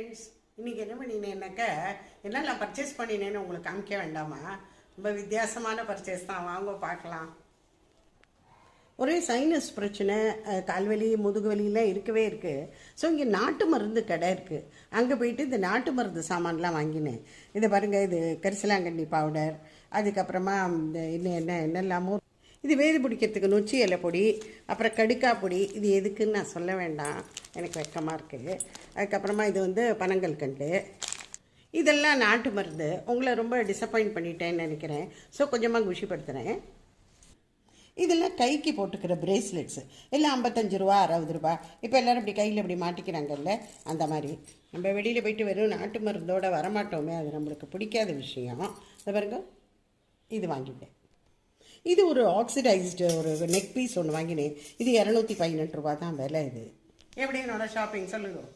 Friends, இன்றைக்கி என்ன பண்ணினேன்னாக்க என்னெல்லாம் பர்ச்சேஸ் பண்ணினேன்னு உங்களுக்கு காமிக்க வேண்டாமா? ரொம்ப வித்தியாசமான பர்ச்சேஸ் தான், வாங்க பார்க்கலாம். ஒரே சைனஸ் பிரச்சனை, கால்வலி முதுகு வலியெலாம் இருக்கவே இருக்குது. ஸோ இங்கே நாட்டு மருந்து கடை இருக்குது. அங்கே போயிட்டு இந்த நாட்டு மருந்து சாமான்லாம் வாங்கினேன். இதை பாருங்கள், இது கரிசலாங்கண்ணி பவுடர், அதுக்கப்புறமா இந்த என்னெல்லாமோ இது வேது பிடிக்கிறதுக்கு நொச்சி இலை பொடி, அப்புறம் கடுக்கா பொடி. இது எதுக்குன்னு நான் சொல்ல வேண்டாம், எனக்கு வெக்கமாக இருக்குது. அதுக்கப்புறமா இது வந்து பனங்கல்கண்டு. இதெல்லாம் நாட்டு மருந்து. உங்களை ரொம்ப டிசப்பாயிண்ட் பண்ணிட்டேன்னு நினைக்கிறேன். ஸோ கொஞ்சமாக குஷிப்படுத்துகிறேன். இதெல்லாம் கைக்கு போட்டுக்கிற பிரேஸ்லெட்ஸு எல்லாம் 55 ரூபா 60 ரூபா. இப்போ எல்லோரும் இப்படி கையில் இப்படி மாட்டிக்கிறாங்கல்ல, அந்த மாதிரி. நம்ம வெளியில் போயிட்டு வெறும் நாட்டு மருந்தோடு வரமாட்டோமே, அது நம்மளுக்கு பிடிக்காத விஷயம். அதை பாருங்க, இது வாங்கிட்டேன். இது ஒரு ஆக்சிடைஸ்டு ஒரு நெக் பீஸ் ஒன்று வாங்கினேன். இது 218 ரூபா தான் விலை. இது எப்படி என்னோடய ஷாப்பிங் சொல்லுங்கள்.